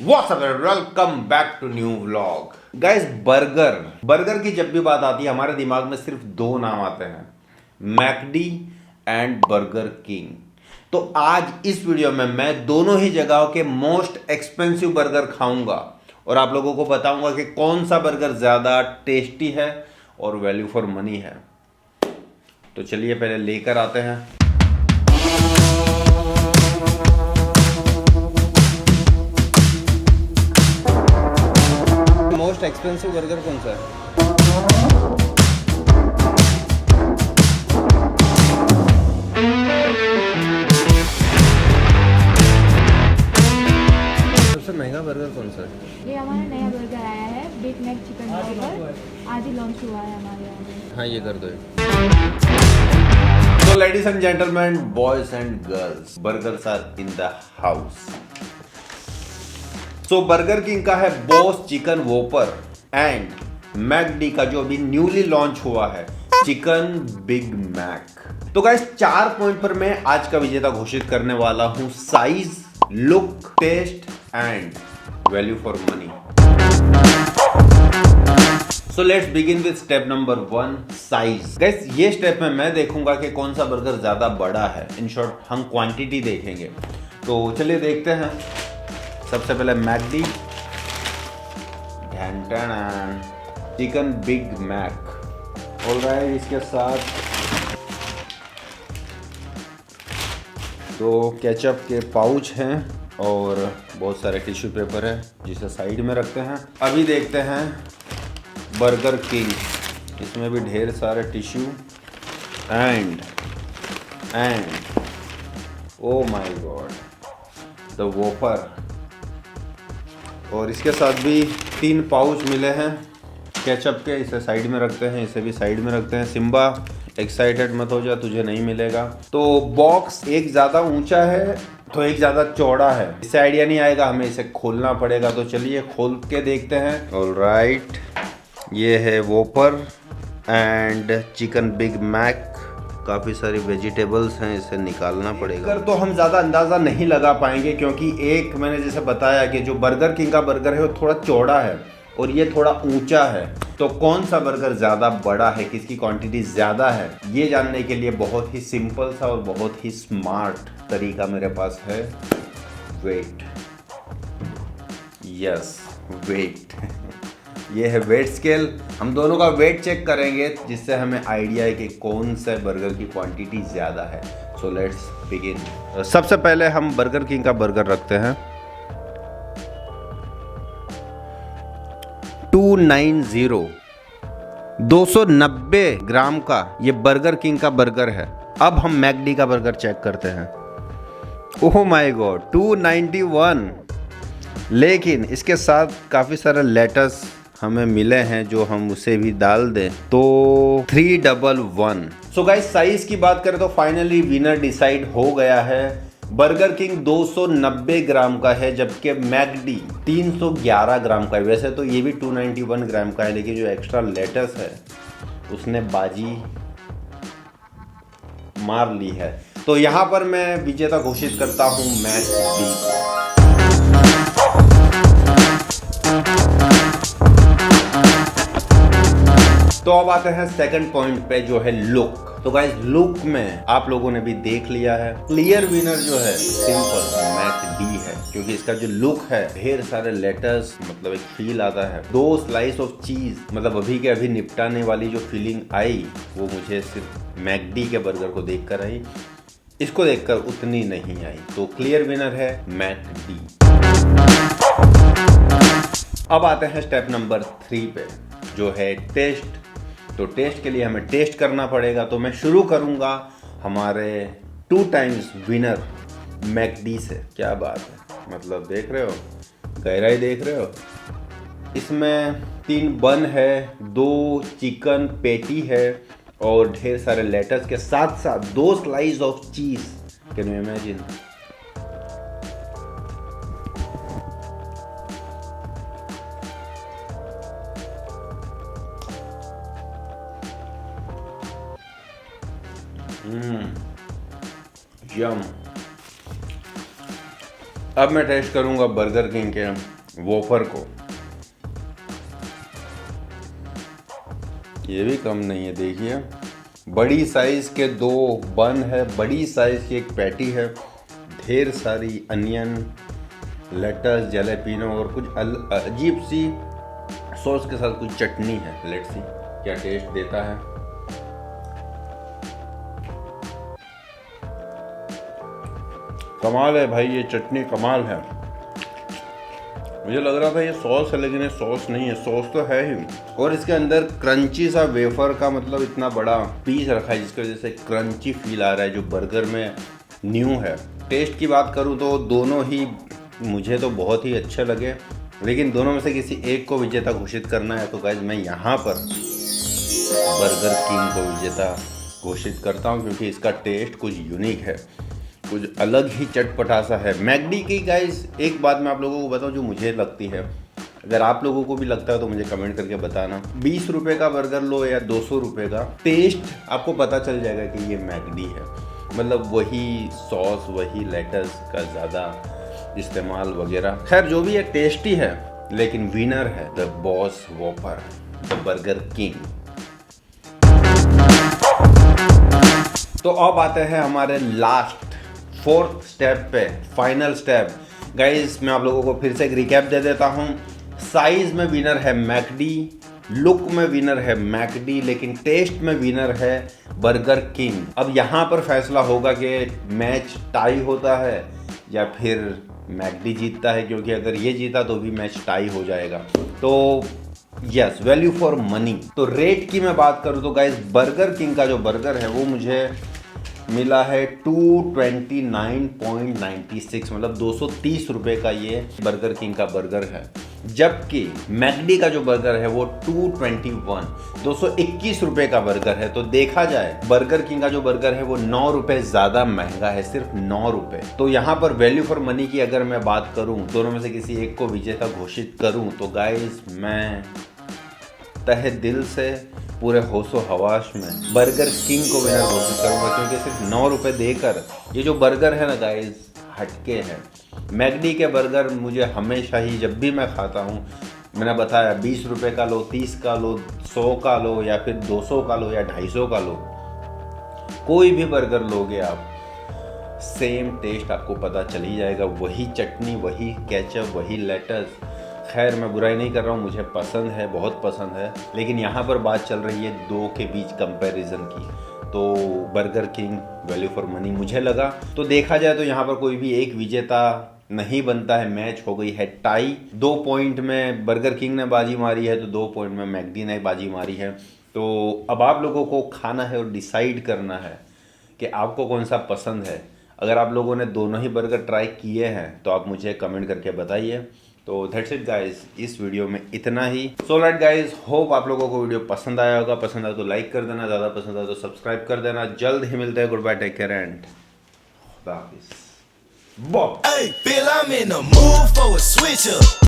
What's up, welcome back to new vlog. Guys, burger की जब भी बात आती है हमारे दिमाग में सिर्फ दो नाम आते हैं, मैकडी एंड बर्गर किंग। तो आज इस वीडियो में मैं दोनों ही जगहों के मोस्ट एक्सपेंसिव बर्गर खाऊंगा और आप लोगों को बताऊंगा कि कौन सा बर्गर ज्यादा टेस्टी है और वैल्यू फॉर मनी है। तो चलिए पहले लेकर आते हैं। मोस्ट एक्सपेंसिव बर्गर कौन सा है? सबसे महंगा बर्गर कौन सा है? ये हमारा नया बर्गर आया है, बिग मैक चिकन बर्गर। आज ही लॉन्च हुआ है हमारे यहाँ पे। हाँ, ये कर दो। तो ladies and gentleman, boys and girls, burgers are in the house. So Burger King का है boss chicken Whopper and McD का जो अभी न्यूली लॉन्च हुआ है चिकन बिग मैक। तो गाइस, 4 पॉइंट पर मैं आज का विजेता घोषित करने वाला हूं: size, look, taste and value for money. So let's begin with step number 1, size. Guys, ये स्टेप में मैं देखूंगा कि कौन सा बर्गर ज्यादा बड़ा है। इन शॉर्ट हम क्वांटिटी देखेंगे। तो चलिए देखते हैं। सबसे पहले McD chicken Big Mac. Alright, इसके साथ 2 केचप के पाउच हैं और बहुत सारे टिश्यू पेपर है जिसे साइड में रखते हैं। अभी देखते हैं बर्गर किंग। इसमें भी ढेर सारे tissue and oh my God, the whopper. और इसके साथ भी 3 पाउच मिले हैं केचप के। इसे साइड में रखते हैं, इसे भी साइड में रखते हैं। सिम्बा, एक्साइटेड मत हो जा, तुझे नहीं मिलेगा। तो बॉक्स एक ज़्यादा ऊंचा है तो एक ज़्यादा चौड़ा है। इससे आइडिया नहीं आएगा, हमें इसे खोलना पड़ेगा। तो चलिए खोल के देखते हैं। ऑलराइट, ये है वोपर एंड चिकन बिग मैक। काफ़ी सारी वेजिटेबल्स हैं, इसे निकालना पड़ेगा। तो हम ज़्यादा अंदाज़ा नहीं लगा पाएंगे क्योंकि एक मैंने जैसे बताया कि जो बर्गर किंग का बर्गर है वो थोड़ा चौड़ा है और ये थोड़ा ऊंचा है। तो कौन सा बर्गर ज़्यादा बड़ा है, किसकी क्वांटिटी ज़्यादा है, ये जानने के लिए बहुत ही सिंपल सा और बहुत ही स्मार्ट तरीका मेरे पास है। Wait, yes, wait. ये है वेट स्केल। हम दोनों का वेट चेक करेंगे जिससे हमें आइडिया है कि कौन से बर्गर की क्वांटिटी ज़्यादा है। सो लेट्स बिगिन। सबसे पहले हम बर्गर किंग का बर्गर रखते हैं। 290 ग्राम का ये बर्गर किंग का बर्गर है। अब हम मैकडी का बर्गर चेक करते हैं। Oh my God, 291। लेकिन इसके साथ काफ़ी सारे लेटस हमें मिले हैं जो हम उसे भी डाल दें तो 311। सो गाइस, साइज की बात करें तो फाइनली विनर डिसाइड हो गया है। बर्गर किंग 290 ग्राम का है जबकि मैकडी 311 ग्राम का है। वैसे तो ये भी 291 ग्राम का है, लेकिन जो एक्स्ट्रा लेटस है उसने बाजी मार ली है। तो यहाँ पर मैं विजेता घोषित करता हूँ मैकडी को। तो अब आते हैं सेकंड पॉइंट पे जो है लुक। तो गाइस, लुक में आप लोगों ने भी देख लिया है, क्लियर विनर जो है सिंपल मैकडी है क्योंकि इसका जो लुक है, ढेर सारे लेटर्स, मतलब एक फील आता है। 2 स्लाइस ऑफ चीज, मतलब अभी के अभी निपटाने वाली जो फीलिंग आई वो मुझे सिर्फ मैकडी के बर्गर को देखकर आई, इसको देखकर उतनी नहीं आई। तो क्लियर विनर है मैकडी। अब आते हैं स्टेप नंबर 3 पे जो है टेस्ट। तो टेस्ट के लिए हमें टेस्ट करना पड़ेगा। तो मैं शुरू करूंगा हमारे 2 टाइम्स विनर मैकडी से। क्या बात है, मतलब देख रहे हो, गहराई देख रहे हो। इसमें 3 बन है, 2 चिकन पेटी है और ढेर सारे लेटस के साथ साथ 2 slice of cheese. Can you imagine? Yum. अब मैं टेस्ट करूंगा बर्गर किंग के वॉफर को। ये भी कम नहीं है, देखिए बड़ी साइज के 2 बन है, बड़ी साइज की एक पैटी है, ढेर सारी अनियन, लेटस, जैलेपिनो और कुछ अजीब सी सॉस के साथ कुछ चटनी है। लेट्स सी क्या टेस्ट देता है। कमाल है भाई, ये चटनी कमाल है। मुझे लग रहा था ये सॉस है, लेकिन ये सॉस नहीं है, सॉस तो है ही। और इसके अंदर क्रंची सा वेफर का मतलब इतना बड़ा पीस रखा है जिसकी वजह से क्रंची फील आ रहा है, जो बर्गर में न्यू है। टेस्ट की बात करूँ तो दोनों ही मुझे तो बहुत ही अच्छे लगे, लेकिन दोनों में से किसी एक को विजेता घोषित करना है तो गाइस मैं यहाँ पर बर्गर किंग को विजेता घोषित करता हूँ, क्योंकि इसका टेस्ट कुछ यूनिक है, कुछ अलग ही चटपटा सा है। मैकडी की गाइस एक बात मैं आप लोगों को बताऊं जो मुझे लगती है, अगर आप लोगों को भी लगता है तो मुझे कमेंट करके बताना। 20 रुपये का बर्गर लो या 200 रुपये का, टेस्ट आपको पता चल जाएगा कि ये मैकडी है। मतलब वही सॉस, वही लेटस का ज़्यादा इस्तेमाल वगैरह, खैर जो भी है टेस्टी है, लेकिन विनर है the boss वॉपर, the burger king. तो अब आते हैं हमारे लास्ट 4th स्टेप पे, फाइनल स्टेप। गाइस मैं आप लोगों को फिर से एक रिकैप दे देता हूँ। साइज में विनर है मैकडी, लुक में विनर है मैकडी, लेकिन टेस्ट में विनर है बर्गर किंग। अब यहाँ पर फैसला होगा कि मैच टाई होता है या फिर मैकडी जीतता है, क्योंकि अगर ये जीता तो भी मैच टाई हो जाएगा। तो यस, वैल्यू फॉर मनी। तो रेट की मैं बात करूँ तो गाइस बर्गर किंग का जो बर्गर है वो मुझे मिला है 229.96, मतलब 230 रुपये का ये बर्गर किंग का बर्गर है। जबकि मैकडी का जो बर्गर है वो 221 रुपये का बर्गर है। तो देखा जाए बर्गर किंग का जो बर्गर है वो 9 रुपये ज़्यादा महंगा है, सिर्फ 9 रुपये। तो यहाँ पर वैल्यू फॉर मनी की अगर मैं बात करूँ, दोनों में से किसी एक को विजेता घोषित करूँ, तो गाइस मैं तहे दिल से पूरे होशो हवास में बर्गर किंग को विनर घोषित करूंगा, क्योंकि सिर्फ 9 रुपये देकर ये जो बर्गर है ना गाइस हटके है। मैकडी के बर्गर मुझे हमेशा ही, जब भी मैं खाता हूँ, मैंने बताया 20 रुपये का लो, 30 का लो, 100 का लो या फिर 200 का लो या 250 का लो, कोई भी बर्गर लोगे आप, सेम टेस्ट आपको पता चल ही जाएगा। वही चटनी, वही केचप, वही लेटस। खैर मैं बुराई नहीं कर रहा हूँ, मुझे पसंद है, बहुत पसंद है, लेकिन यहाँ पर बात चल रही है दो के बीच कंपैरिजन की। तो burger king value for money मुझे लगा। तो देखा जाए तो यहाँ पर कोई भी एक विजेता नहीं बनता है, मैच हो गई है टाई। 2 पॉइंट में बर्गर किंग ने बाजी मारी है, तो 2 पॉइंट में मैकडी ने बाजी मारी है। तो अब आप लोगों को खाना है और डिसाइड करना है कि आपको कौन सा पसंद है। अगर आप लोगों ने दोनों ही बर्गर ट्राई किए हैं तो आप मुझे कमेंट करके बताइए। तो दैट्स इट गाइस, इस वीडियो में इतना ही। सो राइट गाइस, होप आप लोगों को वीडियो पसंद आया होगा। पसंद आया तो लाइक कर देना, ज़्यादा पसंद आया तो सब्सक्राइब कर देना। जल्द ही मिलते हैं। Goodbye, take care and खुदा हाफिज़। Hey, Bill, I'm in the mood for a switch up.